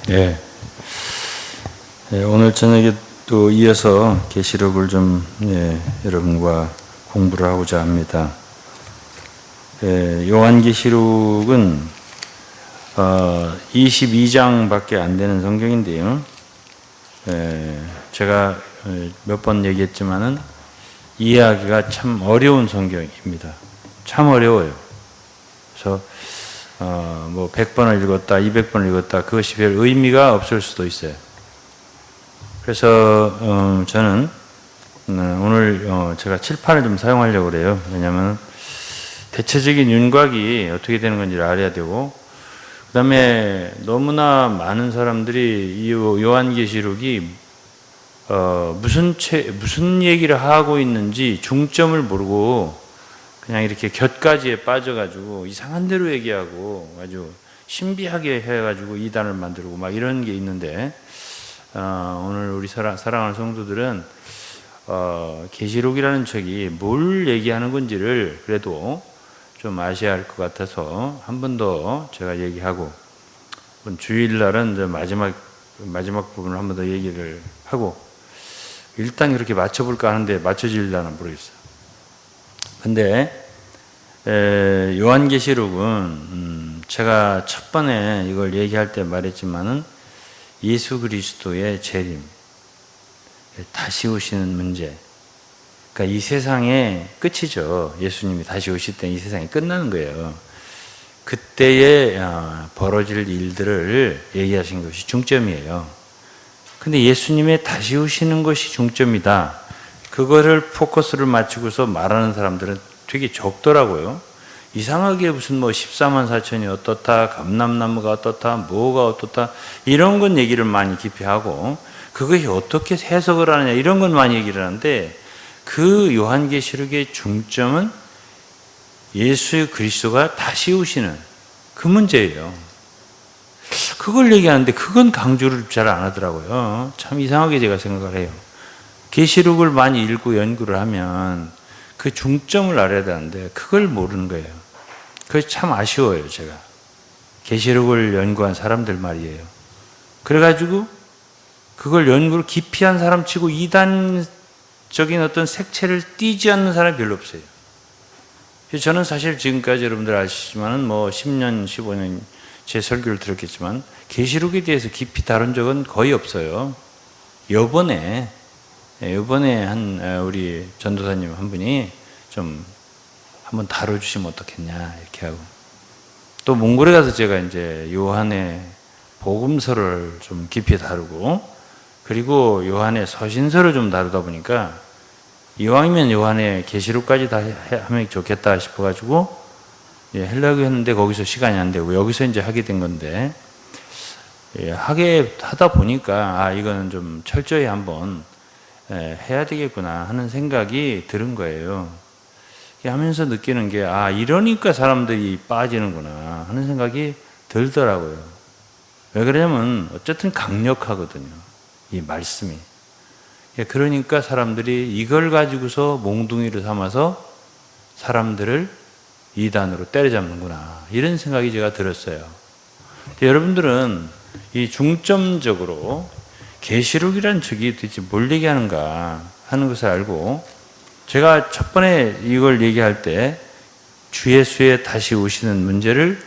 예. 예, 오늘 저녁에 또 이어서 계시록을 좀 여러분과 공부를 하고자 합니다. 요한계시록은 22장밖에 안 되는 성경인데요. 제가 몇 번 얘기했지만은 이해하기가 참 어려운 성경입니다. 참 어려워요. 그래서 뭐 100번을 읽었다, 200번을 읽었다, 그것이 별 의미가 없을 수도 있어요. 그래서 저는 오늘 제가 칠판을 좀 사용하려고 그래요. 왜냐하면 대체적인 윤곽이 어떻게 되는 건지를 알아야 되고, 그 다음에 너무나 많은 사람들이 이 요한계시록이 무슨 얘기를 하고 있는지 중점을 모르고 그냥 이렇게 곁가지에 빠져가지고 이상한 대로 얘기하고 아주 신비하게 해가지고 이단을 만들고 막 이런 게 있는데, 오늘 우리 사랑하는 성도들은 계시록이라는 책이 뭘 얘기하는 건지를 그래도 좀 아셔야 할 것 같아서 한 번 더 제가 얘기하고, 주일날은 이제 마지막 부분을 한 번 더 얘기를 하고, 일단 이렇게 맞춰볼까 하는데 맞춰질려나 모르겠어요. 근데 요한계시록은 제가 첫 번에 이걸 얘기할 때 말했지만은 예수 그리스도의 재림, 다시 오시는 문제, 그러니까 이 세상의 끝이죠. 예수님이 다시 오실 때 이 세상이 끝나는 거예요. 그때에 벌어질 일들을 얘기하신 것이 중점이에요. 근데 예수님의 다시 오시는 것이 중점이다, 그거를 포커스를 맞추고서 말하는 사람들은 되게 적더라고요. 이상하게 무슨 뭐 14만 4천이 어떻다, 감람나무가 어떻다, 뭐가 어떻다, 이런 건 얘기를 많이 깊이 하고, 그것이 어떻게 해석을 하느냐 이런 건 많이 얘기를 하는데, 그 요한계시록의 중점은 예수 그리스도가 다시 오시는 그 문제예요. 그걸 얘기하는데 그건 강조를 잘 안 하더라고요. 참 이상하게 제가 생각을 해요. 계시록을 많이 읽고 연구를 하면 그 중점을 알아야 되는데 그걸 모르는 거예요. 그게 참 아쉬워요. 제가 계시록을 연구한 사람들 말이에요. 그래가지고 그걸 연구를 깊이 한 사람 치고 이단적인 어떤 색채를 띠지 않는 사람이 별로 없어요. 저는 사실 지금까지 여러분들 아시지만은 뭐 10년, 15년 제 설교를 들었겠지만 계시록에 대해서 깊이 다룬 적은 거의 없어요. 요번에 우리 전도사님 한 분이 좀 한번 다뤄주시면 어떻겠냐 이렇게 하고, 또 몽골에 가서 제가 이제 요한의 복음서를 좀 깊이 다루고, 그리고 요한의 서신서를 좀 다루다 보니까 이왕이면 요한의 계시록까지 다 하면 좋겠다 싶어가지고 하려고 했는데 거기서 시간이 안 되고 여기서 이제 하게 된 건데, 하다 보니까 이거는 좀 철저히 한번 해야 되겠구나 하는 생각이 드는 거예요. 하면서 느끼는 게 이러니까 사람들이 빠지는구나 하는 생각이 들더라고요. 왜 그러냐면 어쨌든 강력하거든요, 이 말씀이. 그러니까 사람들이 이걸 가지고서 몽둥이를 삼아서 사람들을 이단으로 때려잡는구나 이런 생각이 제가 들었어요. 여러분들은 이 중점적으로 계시록이라는 책이 도대체 뭘 얘기하는가 하는 것을 알고, 제가 첫 번에 이걸 얘기할 때 주 예수의 다시 오시는 문제를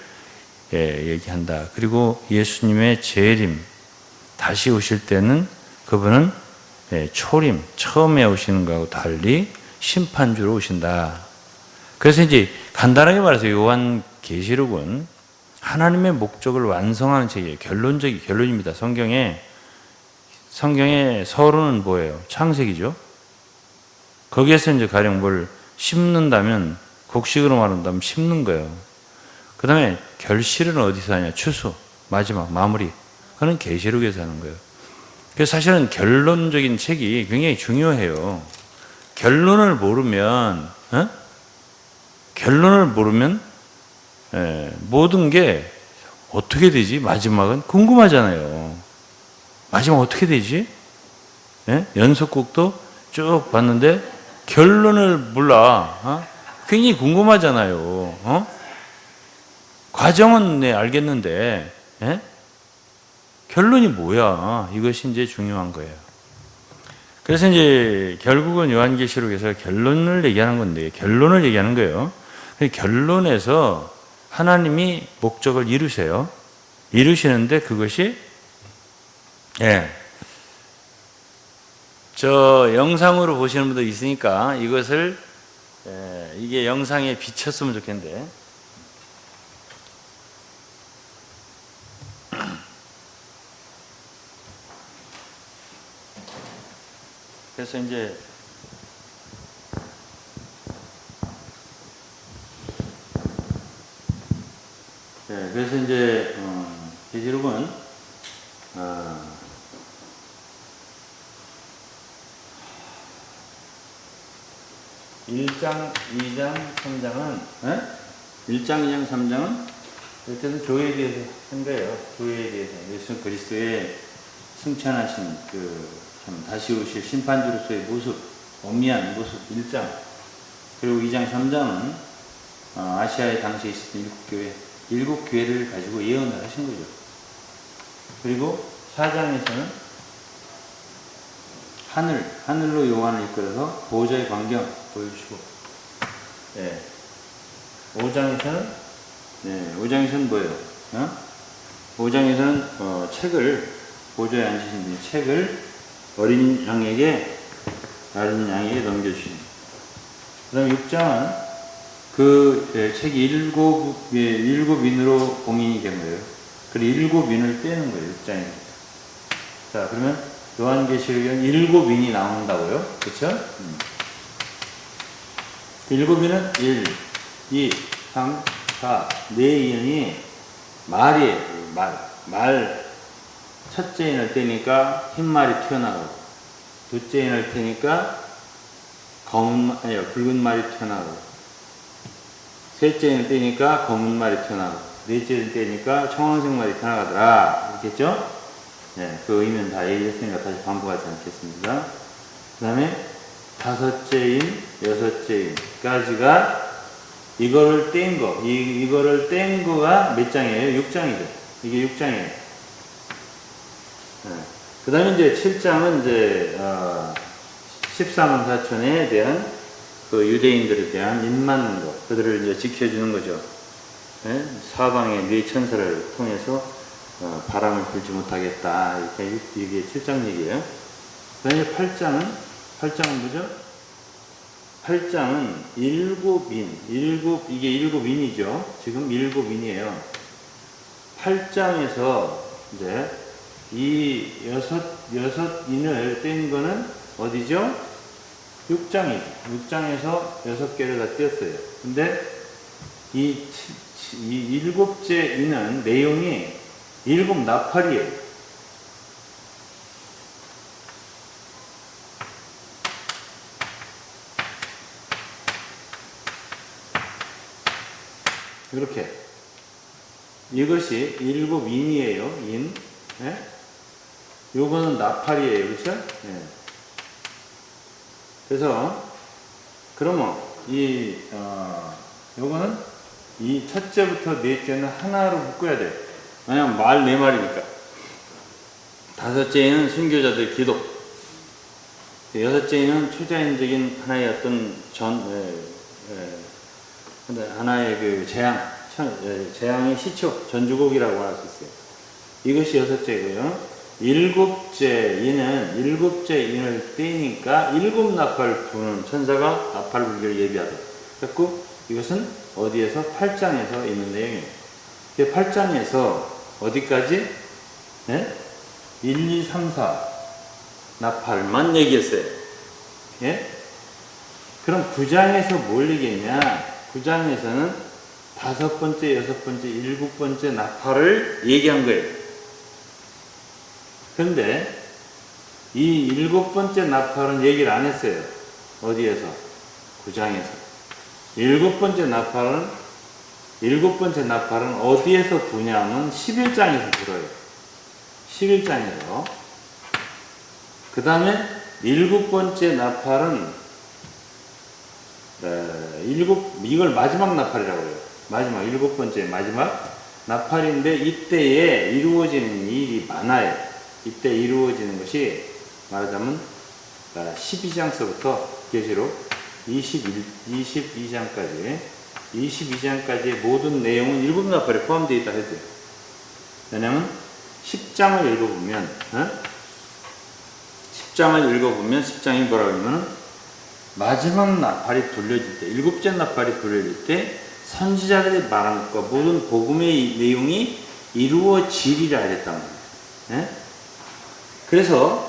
얘기한다. 그리고 예수님의 재림, 다시 오실 때는 그분은 초림, 처음에 오시는 것하고 달리 심판주로 오신다. 그래서 이제 간단하게 말해서 요한계시록은 하나님의 목적을 완성하는 책이에요. 결론입니다. 성경의 서론은 뭐예요? 창세기죠. 거기에서 이제 가령 뭘 심는다면, 곡식으로 말한다면 심는 거예요. 그 다음에 결실은 어디서 하냐? 추수, 마지막, 마무리. 그건 계시록에서 하는 거예요. 그래서 사실은 결론적인 책이 굉장히 중요해요. 결론을 모르면 모든 게 어떻게 되지? 마지막은 궁금하잖아요. 마지막 어떻게 되지? 연속곡도 쭉 봤는데 결론을 몰라. 굉장히 궁금하잖아요. 과정은 알겠는데 결론이 뭐야? 이것이 이제 중요한 거예요. 그래서 이제 결국은 요한계시록에서 결론을 얘기하는 건데, 결론을 얘기하는 거예요. 결론에서 하나님이 목적을 이루세요. 이루시는데 그것이, 예. 저 영상으로 보시는 분도 있으니까 이것을, 이게 영상에 비쳤으면 좋겠는데. 그래서 이제 그래서 이제 계시록은 1장, 2장, 3장은 1장, 2장, 3장은 어쨌든 교회에 대해서 한 거예요. 교회에 대해서 예수 그리스도의 승천하신 참 다시 오실 심판주로서의 모습, 엄미한 모습 1장, 그리고 2장, 3장은 아시아에 당시에 있었던 일곱 교회를 가지고 예언을 하신 거죠. 그리고 4장에서는 하늘로 요한을 이끌어서 보호자의 광경 보여주시고, 5장에서는 뭐예요? 5장에서는 책을, 보호자에 앉으신 분이 책을 어린 양에게 넘겨주십니다. 그 다음에 6장은 그 책이 일곱 인으로 봉인이 된 거예요. 그리고 7인을 떼는 거예요, 6장에서. 자, 그러면 요한계시록에는 7인이 나온다고요? 그쵸? 7인은 1, 2, 3, 4, 4인이 말이에요. 말. 첫째 인을 떼니까 흰말이 튀어나가고, 둘째 인을 떼니까 붉은 말이 튀어나가고, 셋째 인을 떼니까 검은 말이 튀어나가고, 넷째 인을 떼니까 청황색 말이 튀어나가더라. 이렇겠죠? 그 의미는 다 얘기했으니까 다시 반복하지 않겠습니다. 그 다음에 다섯째 인, 여섯째 인까지가 이거를 뗀 거, 이거를 뗀 거가 몇 장이에요? 6장이죠. 이게 6장이에요. 그 다음에 이제 7장은 이제 14만 4천에 대한 그 유대인들에 대한 입 맞는 거, 그들을 이제 지켜주는 거죠. 사방의 네 천사를 통해서 바람을 불지 못하겠다. 이게 7장 얘기예요. 그 다음에 8장은 뭐죠? 8장은 이게 7인이죠. 지금 7인이에요. 8장에서 이제 이 여섯 인을 뗀 거는 어디죠? 6장이죠. 6장에서 6개를 다 떼었어요. 근데 이 7째 인은 내용이 7 나팔이에요. 이렇게. 이것이 7인이에요. 인. 요거는 나팔이에요. 그렇죠? 그래서 그러면 요거는 이 첫째부터 넷째는 하나로 묶어야 돼요. 왜냐면 말 4마리니까. 다섯째는 순교자들 기도. 여섯째는 초자연적인 하나의 어떤 하나의 그 재앙의 시초, 전주곡이라고 할 수 있어요. 이것이 여섯째고요. 일곱째 인을 떼니까 7 나팔 부는 천사가 나팔 불기를 예비하다. 그래서 이것은 어디에서? 8장에서 있는 내용이에요. 8장에서 어디까지? 1, 2, 3, 4 나팔만 얘기했어요. 그럼 9장에서 뭘 얘기했냐? 9장에서는 5번째, 6번째, 7번째 나팔을 얘기한 거예요. 그런데 이 7번째 나팔은 얘기를 안 했어요. 어디에서? 9장에서. 7번째 나팔은 어디에서 부냐면 11장에서 불어요. 11장에서. 그 다음에 7번째 나팔은 이걸 마지막 나팔이라고 해요. 7번째 마지막 나팔인데 이때에 이루어지는 일이 많아요. 이때 이루어지는 것이 말하자면 12장서부터 계시록 22장까지의 모든 내용은 일곱 나팔에 포함되어 있다 해도 돼요. 왜냐하면 10장을 읽어보면 10장이 뭐라고 하냐면 마지막 나팔이 불려질 때, 일곱째 나팔이 불려질 때 선지자들이 말한 것과 모든 복음의 내용이 이루어지리라 했단 말이에요. 그래서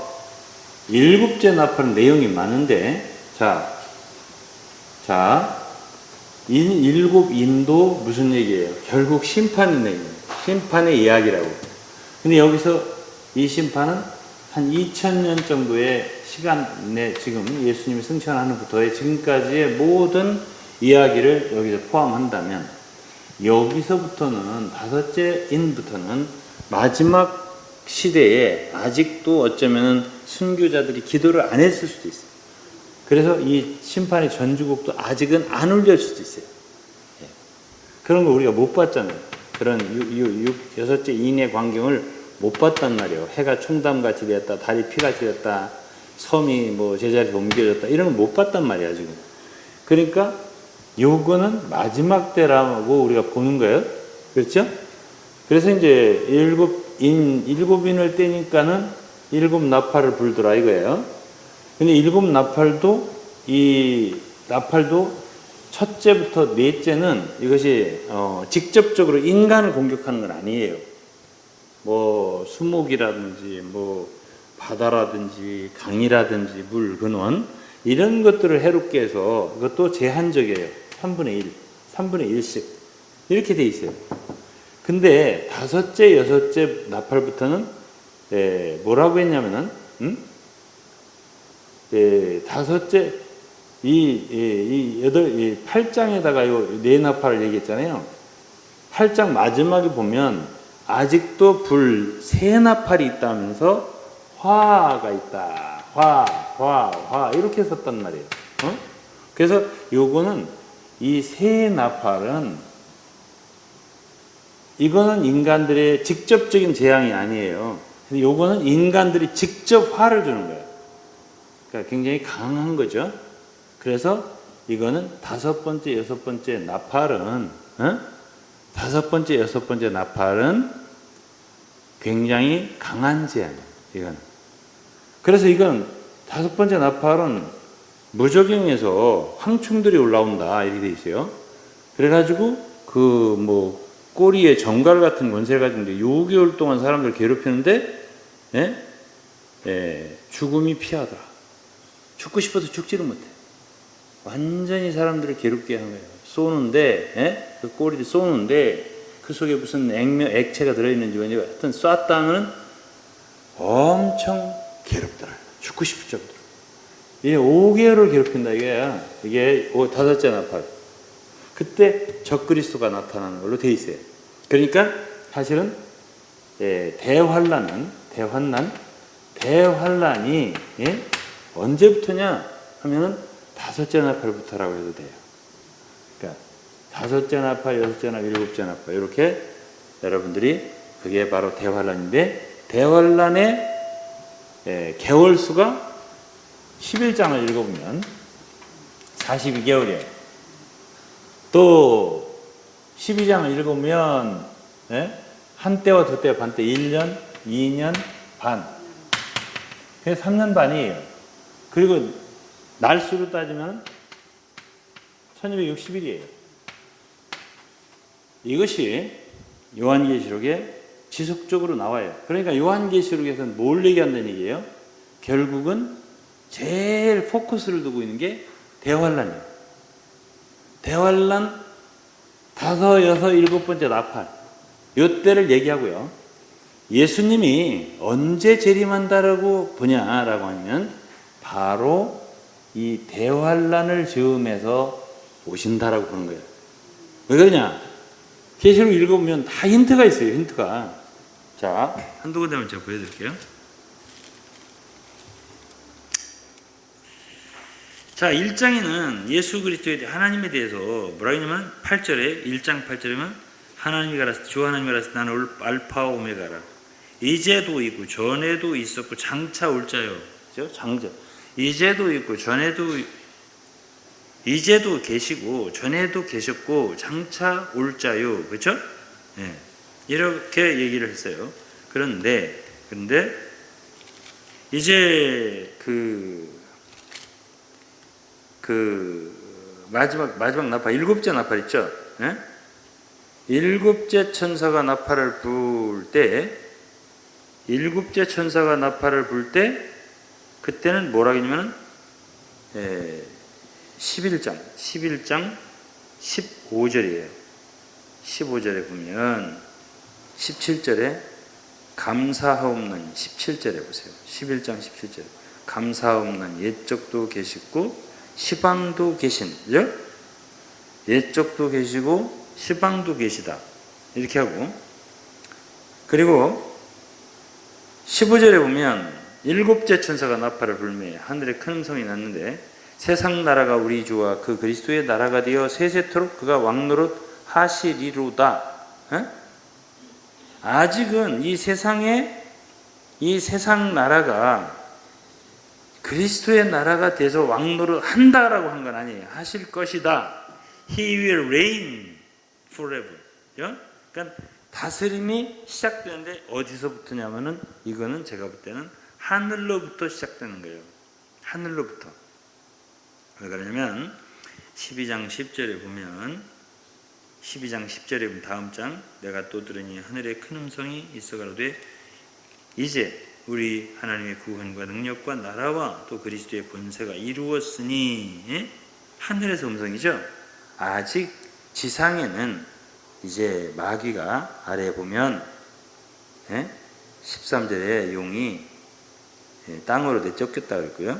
일곱째 나팔은 내용이 많은데, 일곱 인도 무슨 얘기예요? 결국 심판의 내용이에요. 심판의 이야기라고. 근데 여기서 이 심판은 한 2000년 정도의 시간 내 지금 예수님이 승천하는 부터의 지금까지의 모든 이야기를 여기서 포함한다면, 여기서부터는 다섯째 인부터는 마지막 시대에 아직도 어쩌면 순교자들이 기도를 안 했을 수도 있어요. 그래서 이 심판의 전주곡도 아직은 안 울릴 수도 있어요. 그런 거 우리가 못 봤잖아요. 그런 여섯째 인의 광경을 못 봤단 말이에요. 해가 총담같이 되었다, 달이 피같이 되었다, 섬이 뭐 제자리로 옮겨졌다, 이런 걸 못 봤단 말이야 지금. 그러니까 요거는 마지막 때라고 우리가 보는 거예요. 그렇죠? 그래서 이제 일곱인을 떼니까는 일곱 나팔을 불더라 이거예요. 근데 일곱 나팔도 첫째부터 넷째는 이것이 직접적으로 인간을 공격하는 건 아니에요. 뭐 수목이라든지 뭐 바다라든지 강이라든지 물 근원 이런 것들을 해롭게 해서 그것도 제한적이에요. 3분의 1씩 이렇게 돼 있어요. 근데 다섯째, 여섯째 나팔부터는 뭐라고 했냐면은 다섯째 이 8장에다가 요 네 나팔을 얘기했잖아요. 8장 마지막에 보면 아직도 불 세 나팔이 있다면서 화가 있다. 화 이렇게 썼단 말이에요. 그래서 요거는 이 세 나팔은 이거는 인간들의 직접적인 재앙이 아니에요. 근데 요거는 인간들이 직접 화를 주는 거예요. 그러니까 굉장히 강한 거죠. 그래서 이거는 다섯 번째, 여섯 번째 나팔은 굉장히 강한 재앙이에요. 이건. 그래서 이건 다섯 번째 나팔은 무적용에서 황충들이 올라온다 이렇게 돼 있어요. 그래가지고 그 뭐 꼬리에 정갈 같은 권세를 가지고 6개월 동안 사람들 괴롭히는데 죽음이 피하더라. 죽고 싶어도 죽지를 못해. 완전히 사람들을 괴롭게 하는 거예요. 쏘는데 그 꼬리를 쏘는데 그 속에 무슨 액체가 들어있는지 하여튼 쐈다면 엄청 괴롭더라. 죽고 싶을 정도로. 이게 5개월을 괴롭힌다 이게 다섯째 나팔. 그때 적그리스도가 나타나는 걸로 돼 있어요. 그러니까 사실은 대환란이 언제부터냐 하면은 다섯째 나팔부터라고 해도 돼요. 그러니까 다섯째 나팔, 여섯째 나팔, 일곱째 나팔 이렇게 여러분들이 그게 바로 대환란인데 대환란의 개월수가 11장을 읽어보면 42개월이에요. 또 12장을 읽으면 한 때와 두 때와 반 때 1년, 2년 반. 그래서 3년 반이에요. 그리고 날수로 따지면 1260일이에요. 이것이 요한계시록에 지속적으로 나와요. 그러니까 요한계시록에서는 뭘 얘기한다는 얘기예요? 결국은 제일 포커스를 두고 있는 게 대환란이에요. 대환란 다섯, 여섯, 일곱 번째 나팔 요때를 얘기하고요. 예수님이 언제 재림한다라고 보냐라고 하면 바로 이 대환란을 즈음해서 오신다라고 보는 거예요. 왜 그러냐? 계시록 읽어보면 다 힌트가 있어요. 힌트가. 자, 한두 군데만 제가 보여드릴게요. 자, 1장에는 예수 그리스도에 대해 하나님에 대해서 뭐라고 하냐면 8절에 1장 8절에는 하나님이라서 주 하나님이라서 나는 알파와 오메가라. 이제도 있고 전에도 있었고 장차 올 자요. 그죠? 장자. 이제도 있고 이제도 계시고 전에도 계셨고 장차 올 자요. 그렇죠? 예. 이렇게 얘기를 했어요. 그런데 이제 마지막 나팔, 일곱째 나팔 있죠? 예? 일곱째 천사가 나팔을 불 때, 그때는 뭐라 하냐면은 11장 15절이에요. 15절에 보면 17절에 감사하옵나니, 17절에 보세요. 11장 17절 감사하옵나니 옛적도 계시고 시방도 계신, 그죠? 옛적도 계시고 시방도 계시다, 이렇게 하고, 그리고 15절에 보면 일곱째 천사가 나팔을 불매 하늘에 큰 음성이 났는데 세상 나라가 우리 주와 그 그리스도의 나라가 되어 세세토록 그가 왕노릇 하시리로다. 아직은 이 세상 나라가 그리스도의 나라가 돼서 왕노릇 한다라고 한 건 아니에요. 하실 것이다. He will reign forever. 그러니까 다스림이 시작되는데 어디서부터냐면은, 이거는 제가 볼 때는 하늘로부터 시작되는 거예요. 하늘로부터. 왜 그러냐면 12장 10절에 보면, 다음 장, 내가 또 들으니 하늘에 큰 음성이 있어 가로되 이제 우리 하나님의 구원과 능력과 나라와 또 그리스도의 권세가 이루었으니, 하늘에서 음성이죠. 아직 지상에는 이제 마귀가, 아래에 보면 13절에 용이 땅으로 내쫓겼다고 했고요.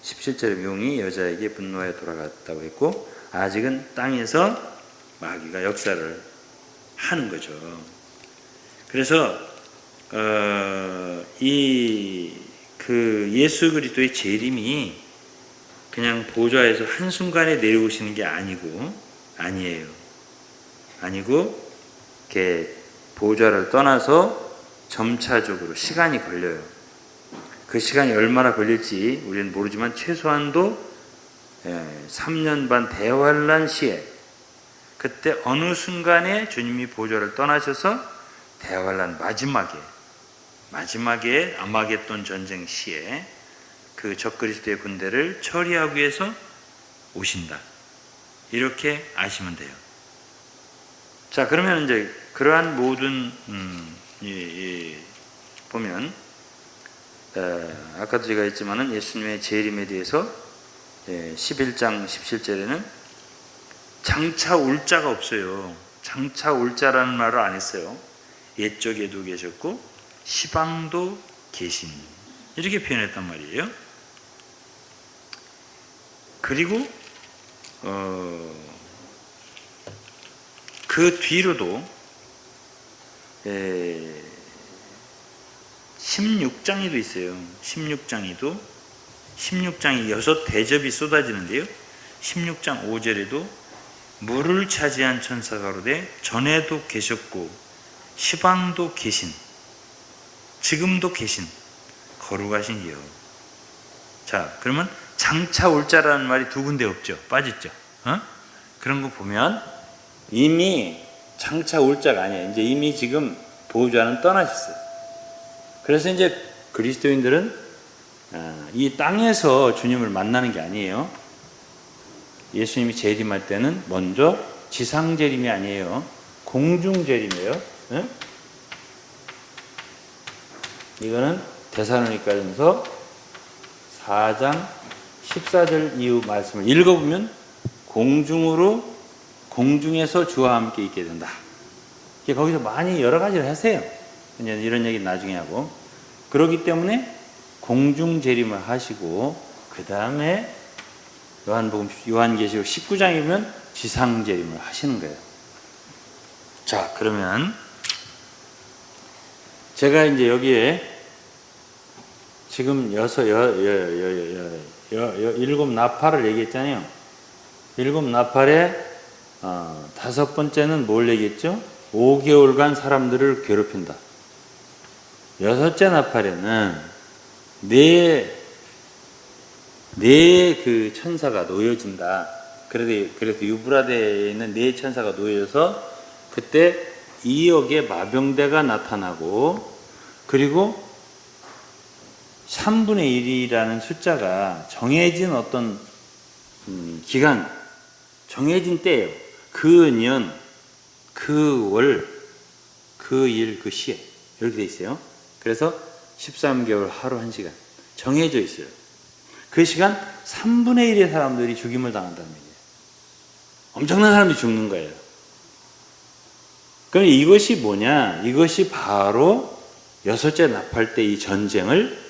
17절에 용이 여자에게 분노하여 돌아갔다고 했고, 아직은 땅에서 마귀가 역사를 하는 거죠. 그래서 예수 그리스도의 재림이 그냥 보좌에서 한순간에 내려오시는 게 아니에요. 이렇게 보좌를 떠나서 점차적으로 시간이 걸려요. 그 시간이 얼마나 걸릴지 우리는 모르지만 최소한도 3년 반 대환란 시에, 그때 어느 순간에 주님이 보좌를 떠나셔서 대환란 마지막에 아마겟돈 전쟁 시에 그 적그리스도의 군대를 처리하기 위해서 오신다, 이렇게 아시면 돼요. 자, 그러면 이제 그러한 모든 보면 아까도 제가 했지만은 예수님의 재림에 대해서 11장 17절에는 장차 올 자가 없어요. 장차 올 자라는 말을 안 했어요. 옛적에도 계셨고 시방도 계신, 이렇게 표현했단 말이에요. 그리고 그 뒤로도 16장에도 있어요. 16장이 6대접이 쏟아지는데요. 16장 5절에도 물을 차지한 천사가 가로되 전에도 계셨고 시방도 계신, 지금도 계신 거룩하신 이여. 자, 그러면 장차 올 자라는 말이 두 군데 없죠. 빠졌죠. 그런 거 보면 이미 장차 올 자가 아니에요. 이제 이미 지금 보호자는 떠나셨어요. 그래서 이제 그리스도인들은 이 땅에서 주님을 만나는 게 아니에요. 예수님이 재림할 때는 먼저 지상 재림이 아니에요. 공중 재림이에요. 이거는 데살로니가전서 4장 14절 이후 말씀을 읽어보면 공중에서 주와 함께 있게 된다. 거기서 많이 여러 가지를 하세요. 이런 얘기 나중에 하고. 그렇기 때문에 공중 재림을 하시고, 그 다음에 요한계시록 19장이면 지상 재림을 하시는 거예요. 자, 그러면 제가 이제 여기에 지금 일곱 나팔을 얘기했잖아요. 일곱 나팔의 5번째는 뭘 얘기했죠? 5개월간 사람들을 괴롭힌다. 여섯째 나팔에는 네 그 천사가 놓여진다. 그래서 유브라데에 있는 네 천사가 놓여져서 그때 2억의 마병대가 나타나고, 그리고 3분의 1이라는 숫자가 정해진 어떤 기간, 정해진 때예요. 그 년, 그 월, 그 일, 그 시에 이렇게 돼 있어요. 그래서 13개월 하루 1시간 정해져 있어요. 그 시간 3분의 1의 사람들이 죽임을 당한다는 얘기예요. 엄청난 사람들이 죽는 거예요. 그럼 이것이 뭐냐? 이것이 바로 여섯째 나팔 때 이 전쟁을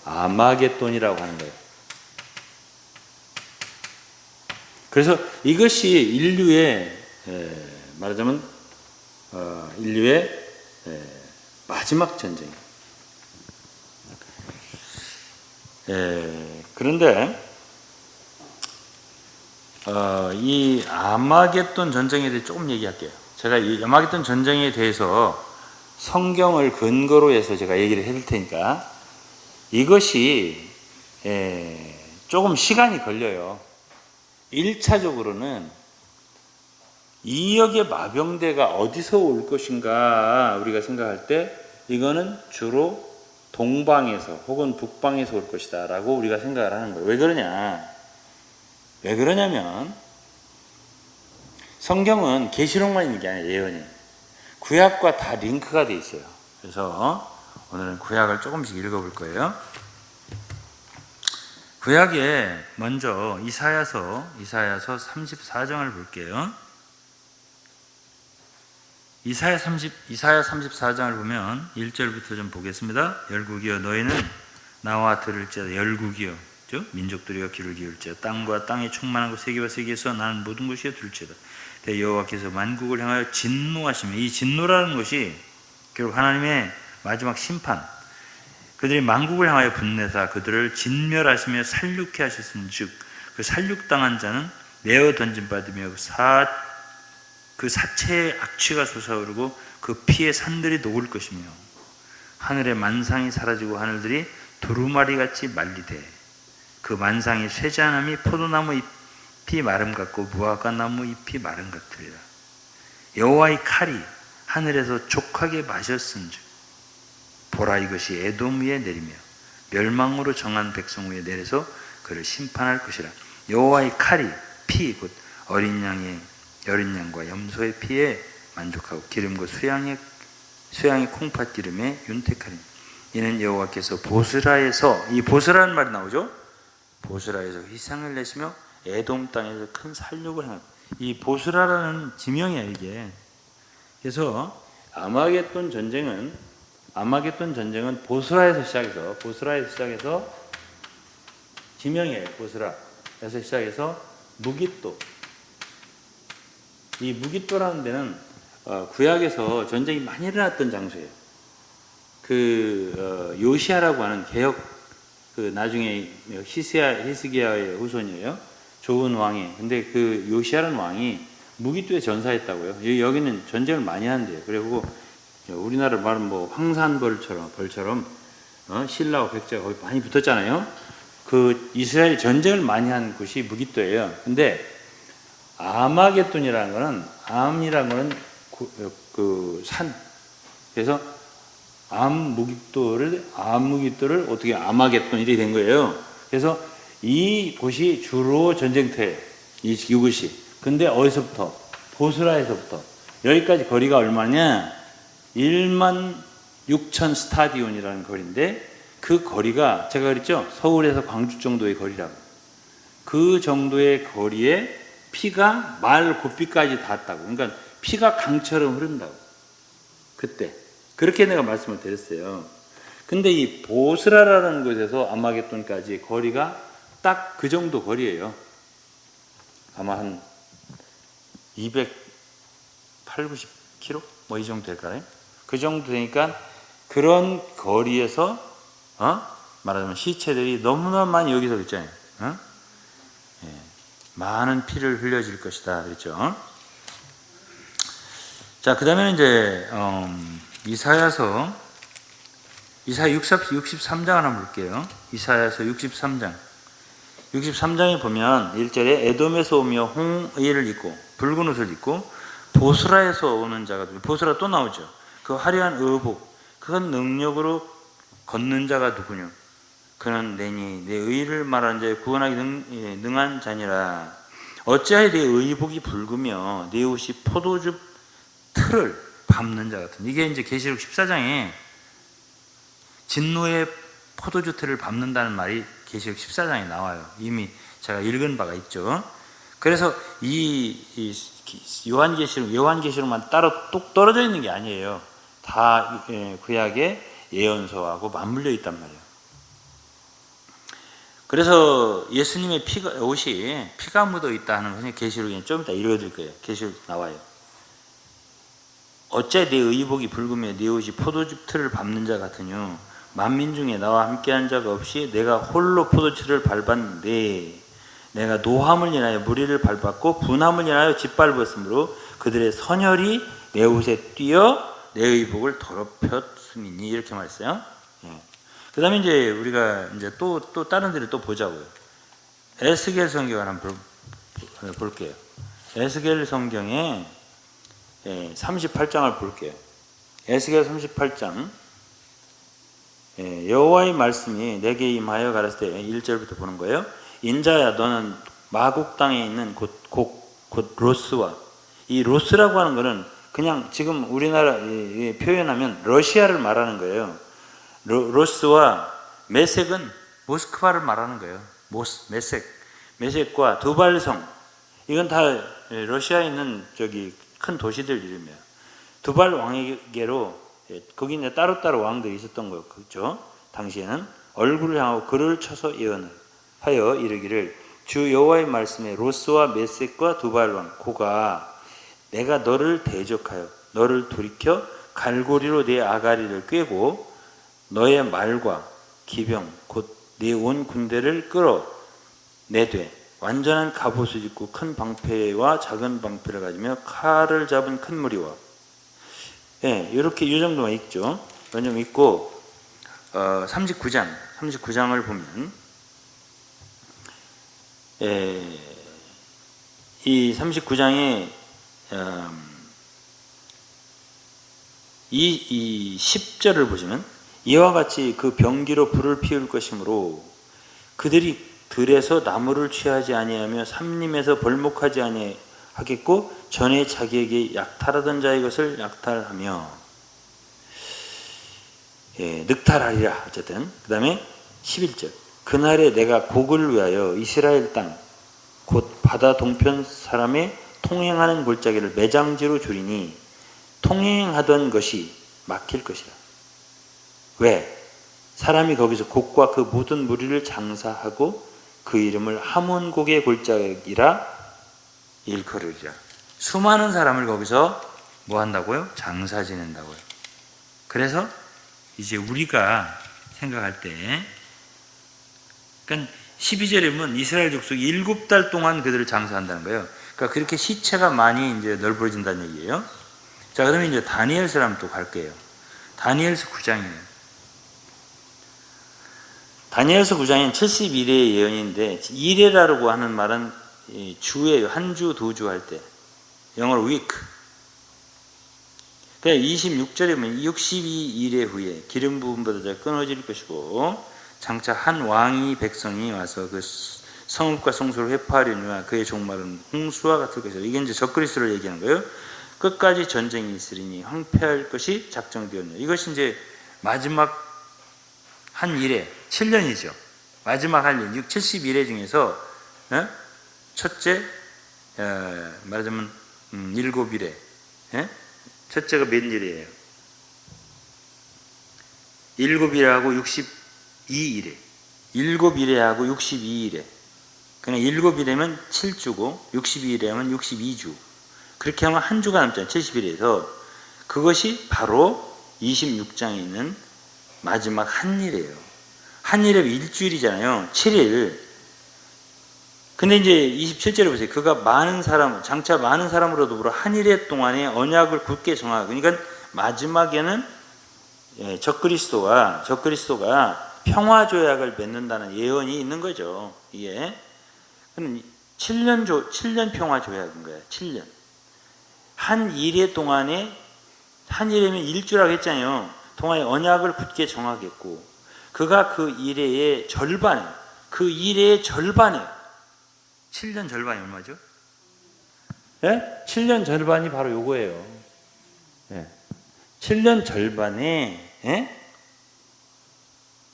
아마겟돈이라고 하는 거예요. 그래서 이것이 인류의 말하자면 인류의 마지막 전쟁이에요. 그런데 이 아마겟돈 전쟁에 대해 조금 얘기할게요. 제가 이 아마겟돈 전쟁에 대해서 성경을 근거로 해서 제가 얘기를 해줄 테니까, 이것이 조금 시간이 걸려요. 1차적으로는 2억의 마병대가 어디서 올 것인가 우리가 생각할 때, 이거는 주로 동방에서 혹은 북방에서 올 것이다 라고 우리가 생각을 하는 거예요. 왜 그러냐면 성경은 계시록만 있는 게 아니라 예언이 구약과 다 링크가 돼 있어요. 그래서 오늘은 구약을 조금씩 읽어볼 거예요. 구약에 먼저 이사야서 34장을 볼게요. 이사야 34장을 보면 1절부터 좀 보겠습니다. 열국이여 너희는 나와 들을지어다. 열국이여 민족들이여 귀를 기울지어다. 땅과 땅의 충만한 것 세계와 세계에서 나는 모든 것이 들을지어다. 대 여호와께서 만국을 향하여 진노하시며, 이 진노라는 것이 결국 하나님의 마지막 심판, 그들이 만국을 향하여 분내사 그들을 진멸하시며 살육해 하셨은즉 그 살육당한 자는 내어 던짐받으며 그 사체의 악취가 솟아오르고 그 피의 산들이 녹을 것이며, 하늘의 만상이 사라지고 하늘들이 두루마리같이 말리되 그 만상이 쇠잔함이 포도나무 잎이 마름 같고 무화과 나무 잎이 마름 같으리라. 여호와의 칼이 하늘에서 족하게 마셨은즉 보라 이것이 에돔 위에 내리며 멸망으로 정한 백성 위에 내려서 그를 심판할 것이라. 여호와의 칼이 피 곧 어린 양과 염소의 피에 만족하고 기름과 수양의 콩팥 기름에 윤택하리니 이는 여호와께서 보스라에서, 이 보스라는 말이 나오죠. 보스라에서 희생을 내시며 에돔 땅에서 큰 살육을 하는, 이 보스라라는 지명이야 이게. 그래서 아마겟돈 전쟁은 보스라에서 시작해서 지명이에요. 보스라에서 시작해서 무깃도, 이 무깃도라는 데는 구약에서 전쟁이 많이 일어났던 장소예요. 요시야라고 하는 개혁, 나중에 히스기야의 후손이에요. 좋은 왕이. 근데 그 요시야라는 왕이 무깃도에 전사했다고요. 여기는 전쟁을 많이 하는데요. 그리고 우리나라 말은 뭐 벌처럼 신라와 백제가 거기 많이 붙었잖아요. 그 이스라엘이 전쟁을 많이 한 곳이 무깃도예요. 근데 아마겟돈이라는 거는, 암이라는 거는 그 산. 그래서 암무깃도를 어떻게 아마겟돈 이렇게 된 거예요. 그래서 이 곳이 주로 전쟁터예요. 이곳이. 근데 어디서부터? 보스라에서부터 여기까지 거리가 얼마냐? 16,000 스타디온이라는 거리인데, 그 거리가 제가 그랬죠? 서울에서 광주 정도의 거리라고. 그 정도의 거리에 피가 말 고삐까지 닿았다고. 그러니까 피가 강처럼 흐른다고. 그때 그렇게 내가 말씀을 드렸어요. 근데 이 보스라라는 곳에서 아마겟돈까지 거리가 딱 그 정도 거리예요. 아마 한 280, 90km? 뭐 이 정도 될까요? 그 정도 되니까 그런 거리에서 말하자면 시체들이 너무나 많이 여기서 있잖아요. 많은 피를 흘려질 것이다 그랬죠. 자, 그 다음에 이제, 이사야 63장을 한번 볼게요. 이사야서 63장. 63장에 보면 1절에 에돔에서 오며 홍의를 입고 붉은 옷을 입고 보스라에서 오는 자가, 보스라 또 나오죠. 그 화려한 의복, 그건 능력으로 걷는 자가 누구냐? 그는 내니 내 의를 말하는 자에 구원하기 능한 자니라. 어찌하여 내 의복이 붉으며 내 옷이 포도주 틀을 밟는 자 같은. 이게 이제 계시록 14장에 진노의 포도주 틀을 밟는다는 말이 계시록 14장에 나와요. 이미 제가 읽은 바가 있죠. 그래서 이 요한계시록만 따로 뚝 떨어져 있는 게 아니에요. 다 구약의 예언서하고 맞물려 있단 말이에요. 그래서 예수님의 옷이 피가 묻어 있다는 것은 계시록에 좀 이따 읽어드릴 거예요. 계시록 나와요. 어째 내 의복이 붉으며 내 옷이 포도주 틀을 밟는 자 같으뇨. 만민 중에 나와 함께한 자가 없이 내가 홀로 포도주를 밟았는데 내가 노함을 인하여 무리를 밟았고 분함을 인하여 짓밟았으므로 그들의 선혈이 내 옷에 띄어 내 의복을 더럽혔음이니. 이렇게 말했어요. 예. 그 다음에 이제 우리가 이제 또 다른 데를 또 보자고요. 에스겔 성경을 한번 볼게요. 에스겔 성경에 38장을 볼게요. 에스겔 38장. 여호와의 말씀이 내게 임하여 가라사대 1절부터 보는 거예요. 인자야 너는 마국 땅에 있는 곧 로스와, 이 로스라고 하는 것은 그냥 지금 우리나라 표현하면 러시아를 말하는 거예요. 로스와 메섹은 모스크바를 말하는 거예요. 메섹과 두발성, 이건 다 러시아에 있는 큰 도시들 이름이에요. 두발 왕에게로 거기 이제 따로따로 왕들이 있었던 거죠. 당시에는 얼굴을 향하고 글을 쳐서 예언을 하여 이르기를 주 여호와의 말씀에 로스와 메섹과 두발 왕 고가 내가 너를 대적하여 너를 돌이켜 갈고리로 내 아가리를 꿰고 너의 말과 기병 곧 내 온 군대를 끌어내되 완전한 갑옷을 입고 큰 방패와 작은 방패를 가지며 칼을 잡은 큰 무리와, 이렇게 이 정도만 있죠. 좀 있고 39장을 보면 이 39장에 이 10절을 보시면 이와 같이 그 병기로 불을 피울 것이므로 그들이 들에서 나무를 취하지 아니하며 삼림에서 벌목하지 아니하겠고 전에 자기에게 약탈하던 자의 것을 약탈하며 늑탈하리라. 어쨌든 그 다음에 11절 그날에 내가 곡을 위하여 이스라엘 땅 곧 바다 동편 사람의 통행하는 골짜기를 매장지로 줄이니 통행하던 것이 막힐 것이라. 왜? 사람이 거기서 곡과 그 모든 무리를 장사하고 그 이름을 하몬곡의 골짜기라 일컬으리라. 수많은 사람을 거기서 뭐 한다고요? 장사 지낸다고요. 그래서 이제 우리가 생각할 때, 그러니까 12절에 보면 이스라엘 족속이 7달 동안 그들을 장사한다는 거예요. 그러니까 그렇게 시체가 많이 이제 널브러진다는 얘기예요. 자, 그러면 이제 다니엘서 한번 또 갈게요. 다니엘서 9장이에요. 다니엘서 9장엔 71회의 예언인데, 1회라고 하는 말은 주예요. 한 주, 두 주 할 때. 영어로 week. 그러니까 26절에 보면 62일의 후에 기름 부음 받아 끊어질 것이고, 장차 한 왕이 백성이 와서 그 성읍과 성소를 회파하려니와 그의 종말은 홍수와 같을 것이다. 이게 이제 적그리스도를 얘기하는 거예요. 끝까지 전쟁이 있으리니 황폐할 것이 작정되었냐. 이것이 이제 마지막 한 일에 7년이죠. 마지막 한 일, 71회 중에서 첫째, 말하자면 7일에, 첫째가 몇 일이에요? 7일하고 62일에, 7일에하고 62일에. 그냥 7일에면 7주고 62일에 하면 62주. 그렇게 하면 한 주가 남잖아요. 71일에서. 그것이 바로 26장에 있는 마지막 한일이에요. 한일에 일주일이잖아요. 7일. 근데 이제 27절에 보세요. 그가 많은 사람, 장차 많은 사람으로 더불어 한 일해 동안에 언약을 굳게 정하고, 그러니까 마지막에는 적그리스도가 평화 조약을 맺는다는 예언이 있는 거죠. 이게. 그럼 7년 평화 조약인 거예요. 7년. 한 일해 동안에, 한 일해면 일주라고 했잖아요. 동안에 언약을 굳게 정하겠고, 그가 그 일해의 절반에, 7년 절반이 얼마죠? 예? 7년 절반이 바로 요거예요. 예. 7년 절반에, 예?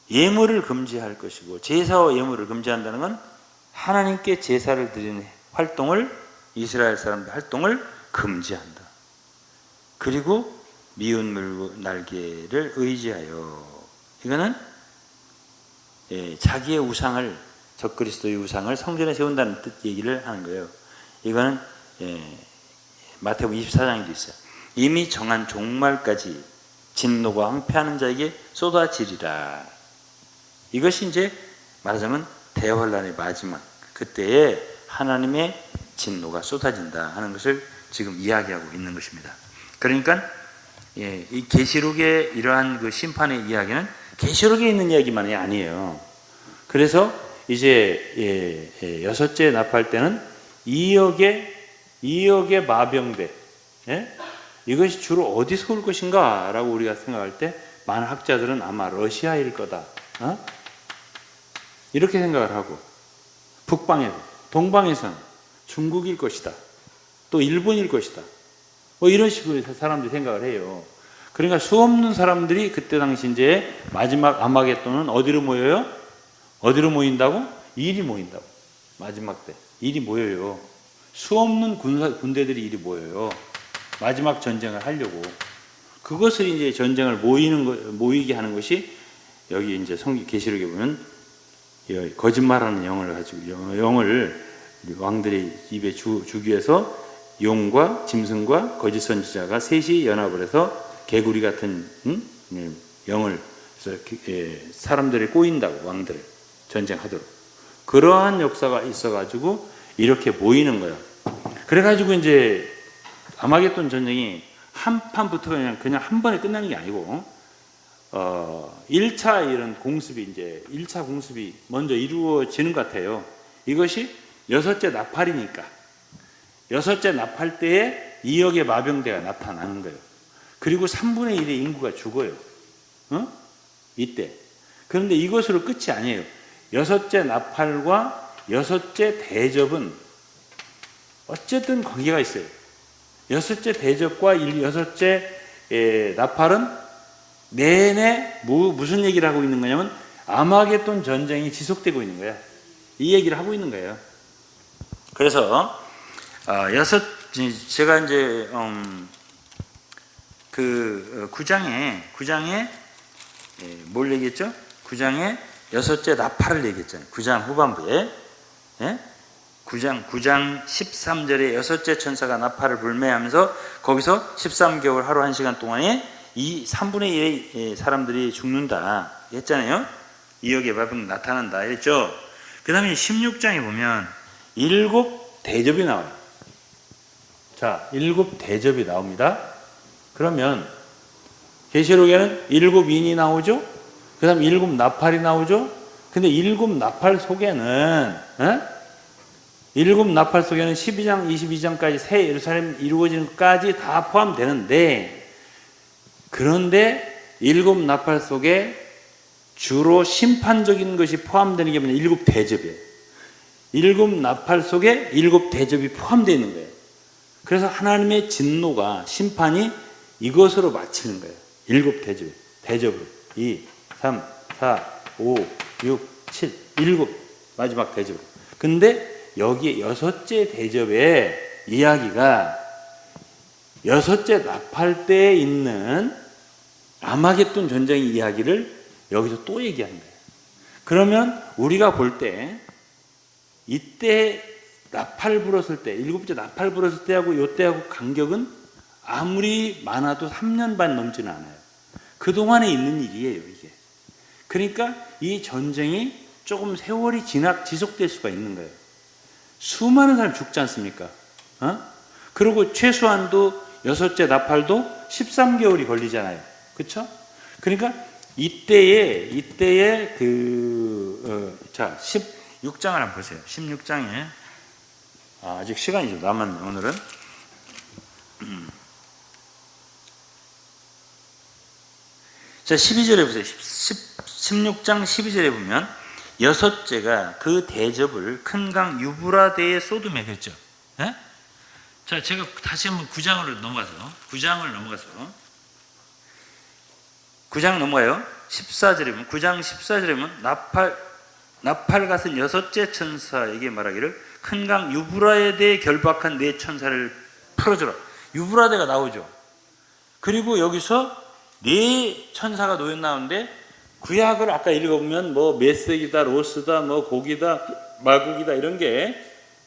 예물을 금지할 것이고, 제사와 예물을 금지한다는 건 하나님께 제사를 드리는 활동을, 이스라엘 사람들 활동을 금지한다. 그리고 미운 물 날개를 의지하여, 이거는 자기의 우상을, 적그리스도의 우상을 성전에 세운다는 뜻 얘기를 하는 거예요. 이거는 마태복음 24장에도 있어요. 이미 정한 종말까지 진노가 황폐하는 자에게 쏟아지리라. 이것이 이제 말하자면 대환란의 마지막, 그때에 하나님의 진노가 쏟아진다 하는 것을 지금 이야기하고 있는 것입니다. 그러니까 이 계시록의 이러한 그 심판의 이야기는 계시록에 있는 이야기만이 아니에요. 그래서 이제 여섯째 납할 때는 2억의 마병대, 이것이 주로 어디서 올 것인가 라고 우리가 생각할 때 많은 학자들은 아마 러시아일 거다, 이렇게 생각을 하고, 북방에서, 동방에서는 중국일 것이다, 또 일본일 것이다, 뭐 이런 식으로 사람들이 생각을 해요. 그러니까 수없는 사람들이 그때 당시 이제 마지막 아마겟돈은 어디로 모여요? 어디로 모인다고? 일이 모인다고. 마지막 때 일이 모여요. 수없는 군대들이 일이 모여요. 마지막 전쟁을 하려고. 그것을 이제 전쟁을 모이게 하는 것이, 여기 이제 계시록에 보면 거짓말하는 영을 가지고, 영을 왕들의 입에 주기 위해서 용과 짐승과 거짓 선지자가 셋이 연합을 해서 개구리 같은 영을 사람들이 꼬인다고, 왕들을 전쟁하도록. 그러한 역사가 있어가지고 이렇게 모이는 거예요. 그래가지고 이제 아마겟돈 전쟁이 한 판부터 그냥 한 번에 끝나는 게 아니고, 1차 이런 공습이, 이제 1차 공습이 먼저 이루어지는 것 같아요. 이것이 여섯째 나팔이니까, 여섯째 나팔 때에 2억의 마병대가 나타나는 거예요. 그리고 3분의 1의 인구가 죽어요. 이때. 그런데 이것으로 끝이 아니에요. 여섯째 나팔과 여섯째 대접은 어쨌든 관계가 있어요. 여섯째 대접과 여섯째 나팔은 내내 무슨 얘기를 하고 있는 거냐면 아마겟돈 전쟁이 지속되고 있는 거야. 이 얘기를 하고 있는 거예요. 그래서 제가 이제 그 9장에 뭘 얘기했죠? 9장에 여섯째 나팔을 얘기했잖아요. 9장 후반부에. 9장 13절에 여섯째 천사가 나팔을 불매하면서 거기서 13개월 하루 1시간 동안에 이 3분의 1의 사람들이 죽는다 했잖아요. 2억의 마병 나타난다 했죠. 그 다음에 16장에 보면 7 대접이 나와요. 자, 7 대접이 나옵니다. 그러면 계시록에는 7인이 나오죠. 그 다음 7 나팔이 나오죠. 근데 7 나팔 속에는 7 나팔 속에는 12장 22장까지 새 예루살렘 이루어지는 것까지 다 포함되는데, 그런데 7 나팔 속에 주로 심판적인 것이 포함되는 게 뭐냐, 7 대접이에요. 7 나팔 속에 7 대접이 포함되어 있는 거예요. 그래서 하나님의 진노가, 심판이 이것으로 마치는 거예요. 7 대접으로. 2, 3, 4, 5, 6, 7, 7 마지막 대접으로. 근데 여기에 여섯째 대접의 이야기가 여섯째 나팔 때에 있는 아마겟돈 전쟁의 이야기를 여기서 또 얘기하는 거예요. 그러면 우리가 볼 때 이때 나팔 불었을 때, 7째 나팔 불었을 때하고 이때하고 간격은 아무리 많아도 3년 반 넘지는 않아요. 그동안에 있는 일이에요, 이게. 그러니까 이 전쟁이 조금 세월이 지속될 수가 있는 거예요. 수많은 사람이 죽지 않습니까? 그리고 최소한도 여섯째 나팔도 13개월이 걸리잖아요. 그렇죠? 그러니까 이때에 자 16장을 한번 보세요. 16장에 아직 시간이 좀 남았네 오늘은. 자 12절에 보세요. 16장 12절에 보면 여섯째가 그 대접을 큰 강 유브라데에 쏟음에 그랬죠. 예? 자 제가 다시 한번 9장을 넘어가서 9장 넘어가요. 14절에 보면 9장 14절에 보면 나팔 같은 여섯째 천사에게 말하기를 큰 강 유브라데에 결박한 네 천사를 풀어주라. 유브라데가 나오죠. 그리고 여기서 네 천사가 놓여 나오는데 구약을 아까 읽어보면 뭐 메색이다, 로스다, 뭐 고기다, 마국이다 이런 게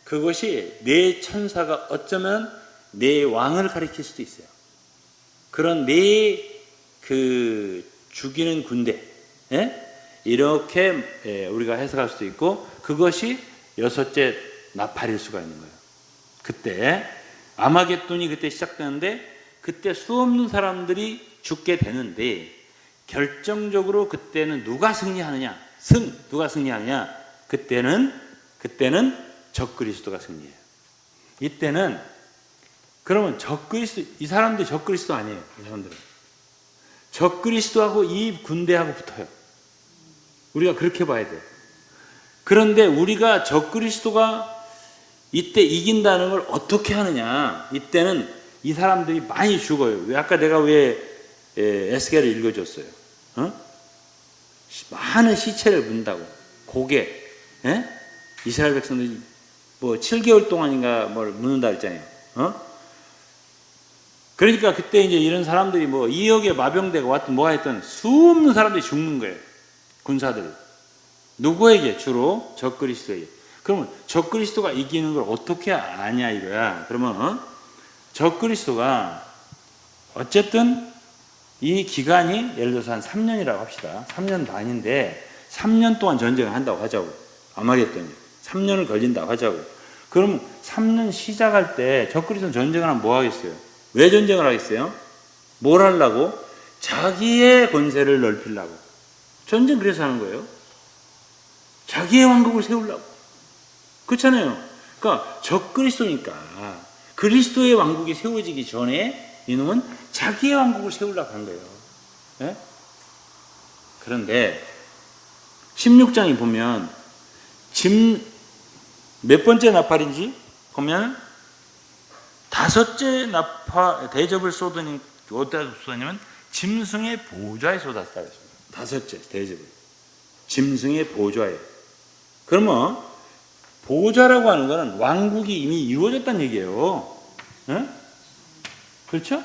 그것이 네 천사가 어쩌면 네 왕을 가리킬 수도 있어요. 그런 네 그 죽이는 군대, 이렇게 우리가 해석할 수도 있고 그것이 여섯째 나팔일 수가 있는 거예요. 그때 아마겟돈이 그때 시작되는데 그때 수없는 사람들이 죽게 되는데 결정적으로 그때는 누가 승리하느냐? 누가 승리하느냐? 그때는 적그리스도가 승리해요. 이때는 그러면 이 사람들이 적그리스도 아니에요. 이 사람들은 적그리스도하고 이 군대하고 붙어요. 우리가 그렇게 봐야 돼요. 그런데 우리가 적그리스도가 이때 이긴다는 걸 어떻게 하느냐? 이때는 이 사람들이 많이 죽어요. 아까 내가 왜 에스겔을 읽어줬어요? 많은 시체를 문다고. 고개. 이스라엘 백성들이 뭐 7개월 동안인가 뭘 묻는다 그랬잖아요. 그러니까 그때 이제 이런 사람들이 뭐 2억의 마병대가 왔든 뭐가 했든 수없는 사람들이 죽는 거예요. 군사들. 누구에게? 주로 적그리스도에게. 그러면 적그리스도가 이기는 걸 어떻게 아냐 이거야. 그러면 적그리스도가 어쨌든 이 기간이 예를 들어서 한 3년이라고 합시다. 3년 반인데 3년 동안 전쟁을 한다고 하자고. 아마겟돈이 3년을 걸린다고 하자고. 그러면 3년 시작할 때 적그리스도는 전쟁을 하면 뭐 하겠어요? 왜 전쟁을 하겠어요? 뭘 하려고? 자기의 권세를 넓히려고. 전쟁 그래서 하는 거예요. 자기의 왕국을 세우려고. 그렇잖아요. 그러니까 적그리스도니까 그리스도의 왕국이 세워지기 전에 이놈은 자기의 왕국을 세우려고 한 거예요. 네? 그런데 16장에 보면 몇 번째 나팔인지 보면 다섯째 대접을 쏟으니 어디다 쏟았냐면 짐승의 보좌에 쏟았다 그랬습니다. 다섯째 대접을 짐승의 보좌에. 그러면 보좌라고 하는 것은 왕국이 이미 이루어졌다는 얘기예요. 네? 그렇죠?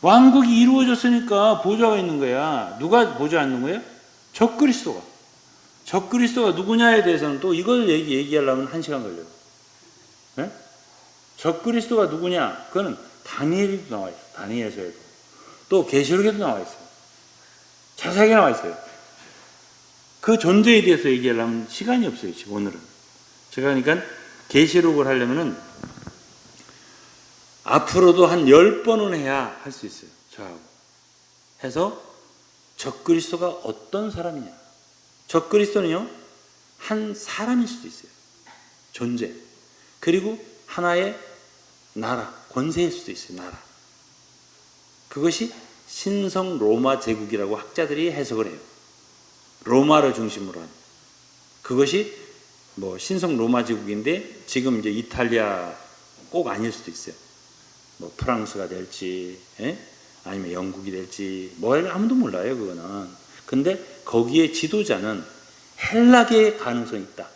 왕국이 이루어졌으니까 보좌가 있는 거야. 누가 보좌 있는 거예요? 적그리스도가. 적그리스도가 누구냐에 대해서는 또 이걸 얘기하려면 1시간 걸려요. 네? 적그리스도가 누구냐? 그거는 다니엘에도 나와 있어요. 다니엘서에도. 또 계시록에도 나와 있어요. 자세하게 나와 있어요. 그 존재에 대해서 얘기하려면 시간이 없어요. 지금 오늘은. 제가 그러니까 계시록을 하려면은 앞으로도 한 10번은 해야 할 수 있어요. 저하고. 해서 적그리스도가 어떤 사람이냐. 적그리스도는요. 한 사람일 수도 있어요. 존재. 그리고 하나의 나라, 권세일 수도 있어요. 나라. 그것이 신성 로마 제국이라고 학자들이 해석을 해요. 로마를 중심으로 한. 그것이 뭐 신성 로마 제국인데 지금 이제 이탈리아 꼭 아닐 수도 있어요. 뭐 프랑스가 될지, 아니면 영국이 될지, 뭐 아무도 몰라요, 그거는. 근데 거기에 지도자는 헬라계의 가능성이 있다.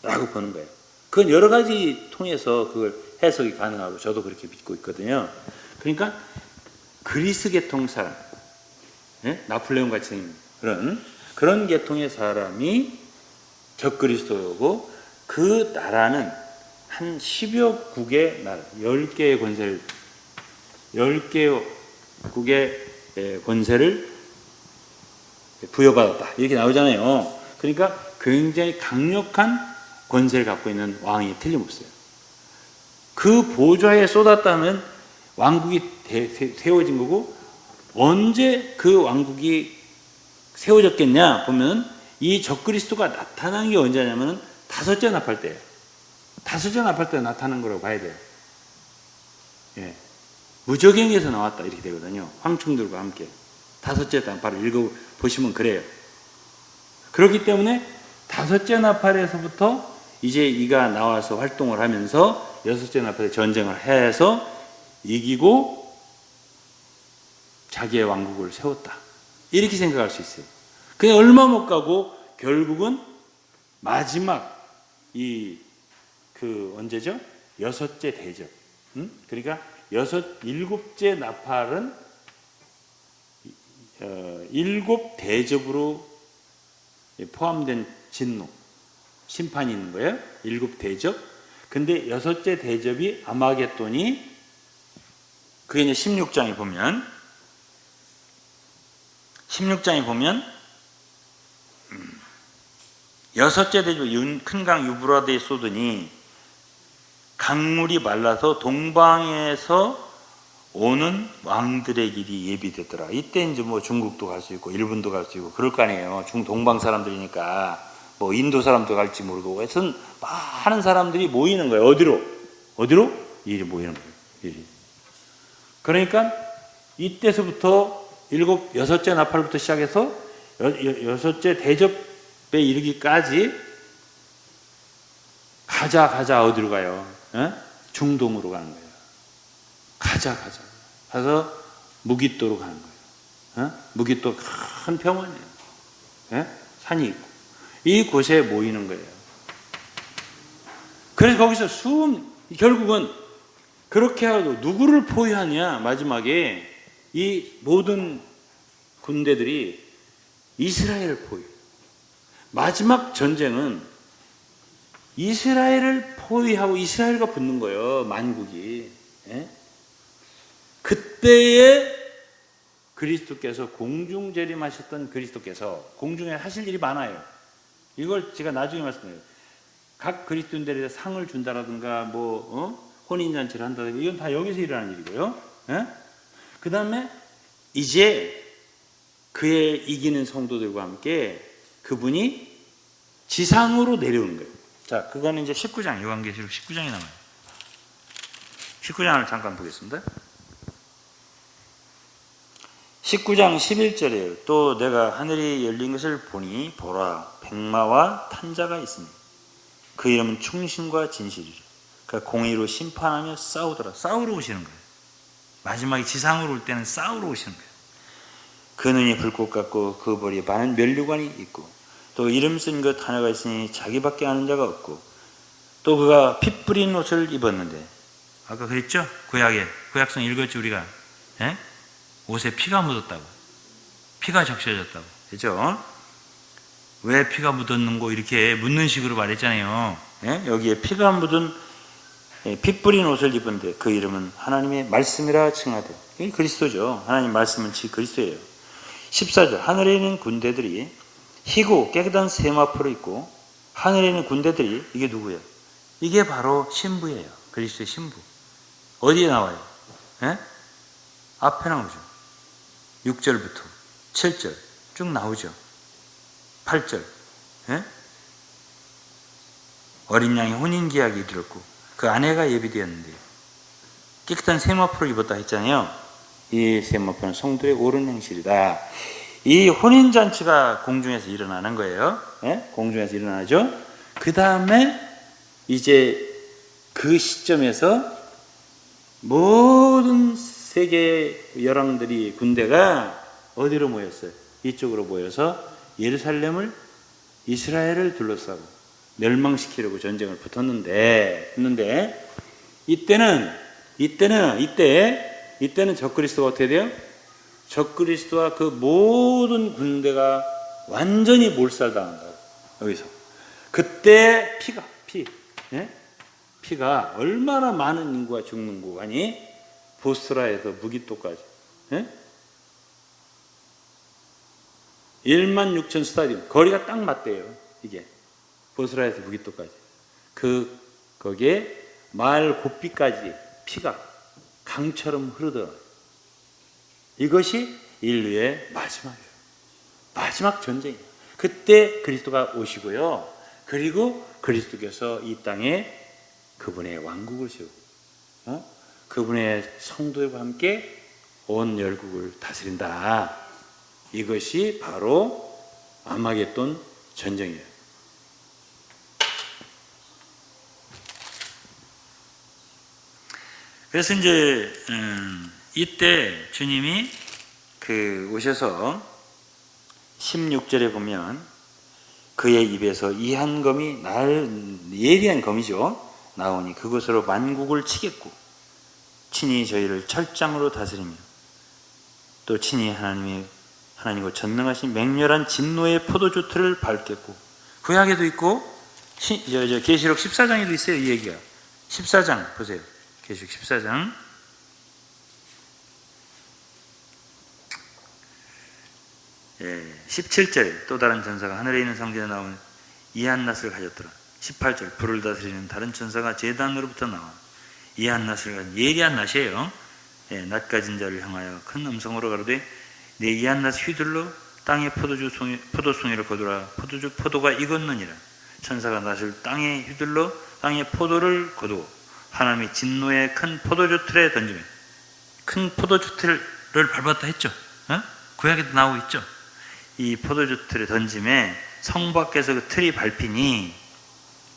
라고 보는 거예요. 그건 여러 가지 통해서 그걸 해석이 가능하고 저도 그렇게 믿고 있거든요. 그러니까 그리스 계통 사람, 나폴레옹 같이 생긴 그런 계통의 사람이 적그리스도고 그 나라는 한 10여 국의 나라, 10개의 권세를, 10개 국의 권세를 부여받았다. 이렇게 나오잖아요. 그러니까 굉장히 강력한 권세를 갖고 있는 왕이 틀림없어요. 그 보좌에 쏟았다면 왕국이 세워진 거고, 언제 그 왕국이 세워졌겠냐 보면 이 적그리스도가 나타난 게 언제냐면 다섯째 나팔 때예요. 다섯째 나팔 때 나타난 거라고 봐야 돼요. 예. 무저갱에서 나왔다 이렇게 되거든요. 황충들과 함께 다섯째 나팔을 읽어보시면 그래요. 그렇기 때문에 다섯째 나팔에서부터 이제 이가 나와서 활동을 하면서 여섯째 나팔에 전쟁을 해서 이기고 자기의 왕국을 세웠다. 이렇게 생각할 수 있어요. 그냥 얼마 못 가고 결국은 마지막 언제죠? 여섯째 대접. 그러니까 일곱째 나팔은 일곱 대접으로 포함된 진노, 심판이 있는 거예요. 일곱 대접. 근데 여섯째 대접이 아마겟돈이, 그게 이제 16장에 보면 여섯째 대접, 큰 강 유브라데에 쏟으니 강물이 말라서 동방에서 오는 왕들의 길이 예비됐더라. 이때 이제 뭐 중국도 갈 수 있고 일본도 갈 수 있고 그럴 거 아니에요. 동방 사람들이니까 뭐 인도 사람도 갈지 모르고 하여튼 많은 사람들이 모이는 거예요. 어디로? 이리 모이는 거예요. 이리. 그러니까 이때서부터 여섯째 나팔부터 시작해서 여섯째 대접에 이르기까지 가자 어디로 가요? 중동으로 가는 거예요. 가자. 가서 무깃도로 가는 거예요. 무깃도 큰 평원이에요. 산이 있고 이곳에 모이는 거예요. 그래서 거기서 결국은 그렇게 하고 누구를 포위하냐? 마지막에 이 모든 군대들이 이스라엘을 포위. 마지막 전쟁은 이스라엘을 포위하고 이스라엘과 붙는 거예요. 만국이. 그때에 그리스도께서 공중 재림하셨던 그리스도께서 공중에 하실 일이 많아요. 이걸 제가 나중에 말씀드려요. 각 그리스도인들에 상을 준다라든가 혼인잔치를 한다든가 이건 다 여기서 일어나는 일이고요. 그 다음에 이제 그의 이기는 성도들과 함께 그분이 지상으로 내려오는 거예요. 자, 그거는 이제 19장, 요한계시록 19장에 나와요. 19장을 잠깐 보겠습니다. 19장 11절에요. 또 내가 하늘이 열린 것을 보니 보라 백마와 탄자가 있으니 그 이름은 충신과 진실이라. 그러니까 공의로 심판하며 싸우더라. 싸우러 오시는 거예요. 마지막에 지상으로 올 때는 싸우러 오시는 거예요. 그 눈이 불꽃 같고 그 머리에 많은 면류관이 있고 또 이름 쓴 것 하나가 있으니 자기밖에 아는 자가 없고 또 그가 피 뿌린 옷을 입었는데 아까 그랬죠? 구약성 읽었죠 우리가? 옷에 피가 묻었다고, 피가 적셔졌다고, 그죠? 왜 피가 묻었는고 이렇게 묻는 식으로 말했잖아요. 여기에 피가 묻은 피 뿌린 옷을 입은데 그 이름은 하나님의 말씀이라 칭하되, 이게 그리스도죠. 하나님 말씀은 그리스도예요. 14절 하늘에 있는 군대들이 희고 깨끗한 세마포를 입고, 하늘에 있는 군대들이 이게 누구예요? 이게 바로 신부예요. 그리스도의 신부. 어디에 나와요? 앞에 나오죠. 6절부터 7절 쭉 나오죠. 8절 어린 양의 혼인계약이 이르렀고 그 아내가 예비되었는데 깨끗한 세마포를 입었다 했잖아요. 이 세마포는 성도의 옳은 행실이다. 이 혼인잔치가 공중에서 일어나는 거예요. 공중에서 일어나죠. 그 다음에 이제 그 시점에서 모든 세계 열왕들이 군대가 어디로 모였어요? 이쪽으로 모여서 예루살렘을, 이스라엘을 둘러싸고 멸망시키려고 전쟁을 붙었는데 이때는 적그리스도가 어떻게 돼요? 적그리스도와 그 모든 군대가 완전히 몰살당한다고. 여기서 그때 피가 얼마나 많은 인구가 죽는 구간이 보스라에서 무기토까지 16,000 스타디움 거리가 딱 맞대요. 이게 보스라에서 무기토까지 거기에 말 고삐까지 피가 강처럼 흐르더라. 이것이 인류의 마지막이에요. 마지막 전쟁이에요. 그때 그리스도가 오시고요. 그리고 그리스도께서 이 땅에 그분의 왕국을 세우고 그분의 성도들과 함께 온 열국을 다스린다. 이것이 바로 아마겟돈 전쟁이에요. 그래서 이제 이때 주님이 오셔서 16절에 보면 그의 입에서 이한 검이 예리한 검이죠. 나오니 그것으로 만국을 치겠고 친히 저희를 철장으로 다스리며 또 친히 하나님과 전능하신 맹렬한 진노의 포도주 틀을 밟겠고 구약에도 있고 계시록 14장에도 있어요. 이 얘기가 14장 보세요. 계시록 14장 17절에 또 다른 천사가 하늘에 있는 성전에 나온 이한낫을 가졌더라. 18절 불을 다스리는 다른 천사가 제단으로부터 나와 이한낫을 가진 예리한 낫이에요. 낫 가진 자를 향하여 큰 음성으로 가로되 내 이한낫 휘둘러 땅에 포도송이를 거두라. 포도가 익었느니라. 천사가 낫을 땅에 휘둘러 땅에 포도를 거두고 하나님의 진노의 큰 포도주 틀에 던지며 큰 포도주 틀을 밟았다 했죠. 구약에도 나오고 있죠. 이 포도주 틀에 던짐에 성 밖에서 그 틀이 밟히니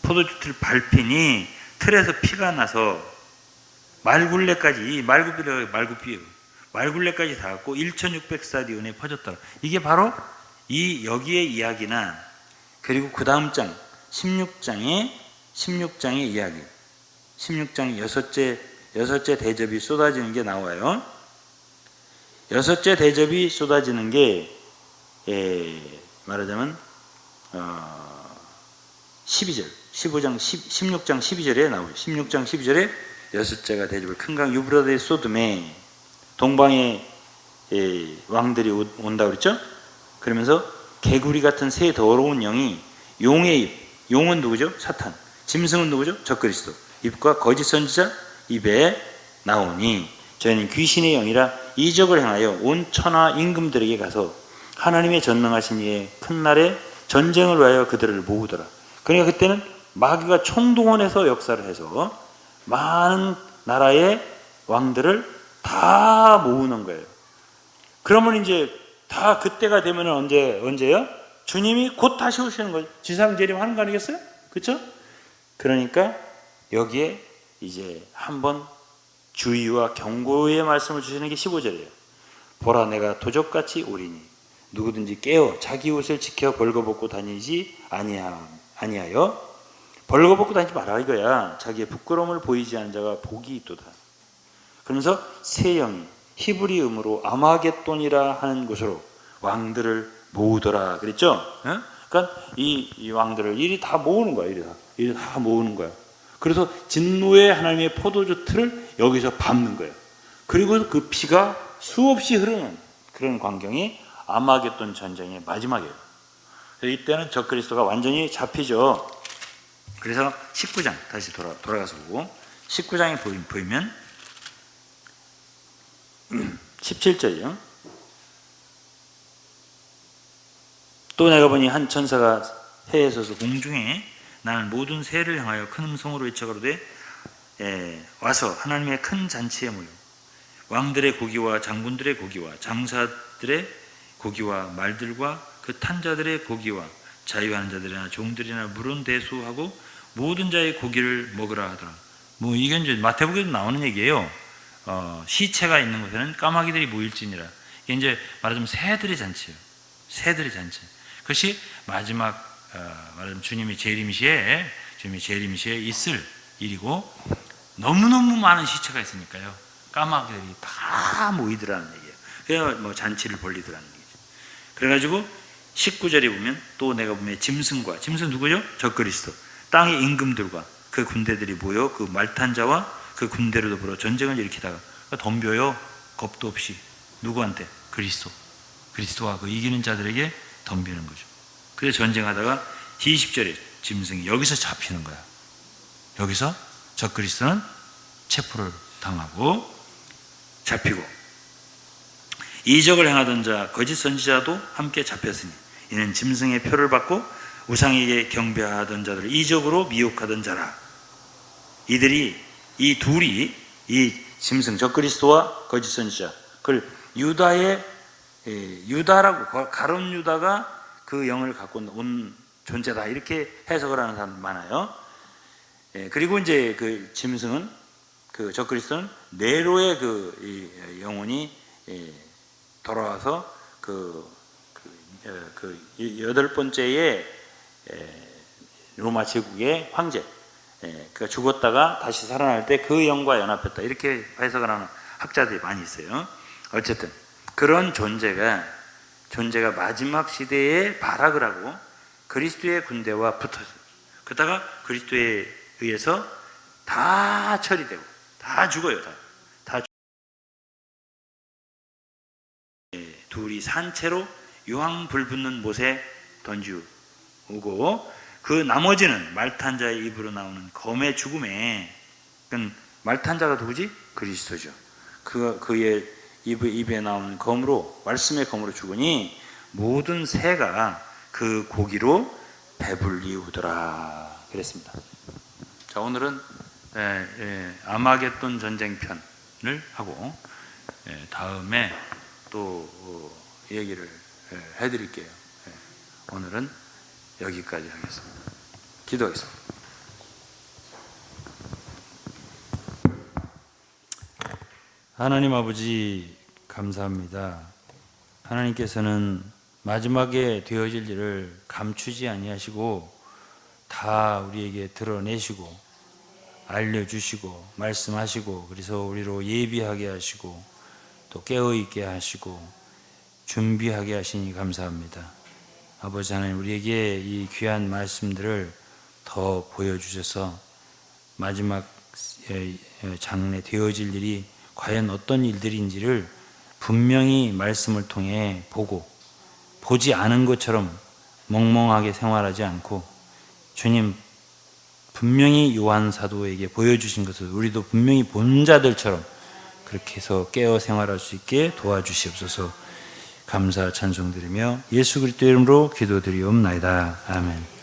포도주 틀 밟히니 틀에서 피가 나서 말굴레까지 말굴레까지 닿았고 1600스타디온에 퍼졌더라. 이게 바로 여기의 이야기나 그리고 그 다음 장 16장의 이야기 16장 여섯째 대접이 쏟아지는 게 나와요. 여섯째 대접이 쏟아지는 게 말하자면 12절 16장 12절에 나오죠. 16장 12절에 여섯째가 대접을 큰 강 유브라데에 쏟음에 동방의 왕들이 온다 그랬죠. 그러면서 개구리 같은 새 더러운 영이 용의 입, 용은 누구죠? 사탄. 짐승은 누구죠? 적그리스도. 입과 거짓 선지자 입에 나오니 저희는 귀신의 영이라 이적을 행하여 온 천하 임금들에게 가서 하나님의 전능하신 이의 큰 날에 전쟁을 위하여 그들을 모으더라. 그러니까 그때는 마귀가 총동원해서 역사를 해서 많은 나라의 왕들을 다 모으는 거예요. 그러면 이제 다 그때가 되면 언제요? 주님이 곧 다시 오시는 거죠. 지상재림하는 거 아니겠어요? 그렇죠? 그러니까 여기에 이제 한번 주의와 경고의 말씀을 주시는 게 15절이에요. 보라 내가 도적같이 오리니 누구든지 깨어 자기 옷을 지켜 벌거벗고 다니지 아니하여 벌거벗고 다니지 마라 이거야. 자기의 부끄러움을 보이지 않은 자가 복이 있도다. 그러면서 새 영이 히브리음으로 아마겟돈이라 하는 곳으로 왕들을 모으더라 그랬죠? 그러니까 이 왕들을 이리 다 모으는 거야. 이리 다 모으는 거야. 그래서 진노의 하나님의 포도주 틀을 여기서 밟는 거예요. 그리고 그 피가 수없이 흐르는 그런 광경이 아마겟돈 전쟁의 마지막이에요. 이때는 적그리스도가 완전히 잡히죠. 그래서 19장 다시 돌아가서 보고 19장에 보이면 17절이요. 또 내가 보니 한 천사가 해에 서서 공중에 나는 모든 새를 향하여 큰 음성으로 외쳐 가로되 와서 하나님의 큰 잔치에 모여 왕들의 고기와 장군들의 고기와 장사들의 고기와 말들과 그 탄자들의 고기와 자유하는 자들이나 종들이나 물은 대수하고 모든 자의 고기를 먹으라 하더라. 뭐 이건 이제 마태복음에도 나오는 얘기예요. 시체가 있는 곳에는 까마귀들이 모일지니라. 이게 이제 말하자면 새들의 잔치예요. 새들의 잔치. 그것이 마지막 말하자면 주님이 재림시에 있을 일이고 너무너무 많은 시체가 있으니까요. 까마귀들이 다 모이더라는 얘기예요. 그래야 뭐 잔치를 벌리더라는 얘기죠. 그래가지고 19절에 보면 또 내가 보면 짐승 누구죠? 적그리스도. 땅의 임금들과 그 군대들이 모여 그 말탄 자와 그 군대를 더불어 전쟁을 일으키다가 덤벼요. 겁도 없이. 누구한테? 그리스도와 그 이기는 자들에게 덤비는 거죠. 그래서 전쟁하다가 20절에 짐승이 여기서 잡히는 거야. 여기서 적그리스도는 체포를 당하고 잡히고, 이적을 행하던 자 거짓 선지자도 함께 잡혔으니 이는 짐승의 표를 받고 우상에게 경배하던 자들을 이적으로 미혹하던 자라. 이들이, 이 둘이, 이 짐승 적그리스도와 거짓 선지자, 그걸 유다라고, 가룟 유다가 그 영을 갖고 온 존재다, 이렇게 해석을 하는 사람들 많아요. 그리고 이제 그 짐승은, 그 적그리스도는 네로의 그 영혼이 돌아와서 그 여덟 번째의 로마 제국의 황제, 그가 죽었다가 다시 살아날 때 그 영과 연합했다, 이렇게 해석을 하는 학자들이 많이 있어요. 어쨌든 그런 존재가 마지막 시대에 발악을 하고 그리스도의 군대와 붙어서, 그러다가 그리스도에 의해서 다 처리되고 다 죽어요. 다 둘이 산채로 유황 불붙는 못에 던지우고, 그 나머지는 말탄 자의 입으로 나오는 검의 죽음에, 말탄 자가 누구지? 그리스도죠. 그의 입에 나오는 검으로, 말씀의 검으로 죽으니 모든 새가 그 고기로 배불리우더라 그랬습니다. 자, 오늘은 아마겟돈 전쟁편을 하고 다음에 또 얘기를 해드릴게요. 오늘은 여기까지 하겠습니다. 기도하겠습니다. 하나님 아버지, 감사합니다. 하나님께서는 마지막에 되어질 일을 감추지 아니하시고 다 우리에게 드러내시고 알려주시고 말씀하시고, 그래서 우리로 예비하게 하시고 또 깨어있게 하시고 준비하게 하시니 감사합니다. 아버지 하나님, 우리에게 이 귀한 말씀들을 더 보여주셔서 마지막 장래 되어질 일이 과연 어떤 일들인지를 분명히 말씀을 통해 보지 않은 것처럼 멍멍하게 생활하지 않고, 주님 분명히 요한 사도에게 보여주신 것을 우리도 분명히 본 자들처럼 그렇게 해서 깨어 생활할 수 있게 도와주시옵소서. 감사 찬송드리며 예수 그리스도 이름으로 기도드리옵나이다. 아멘.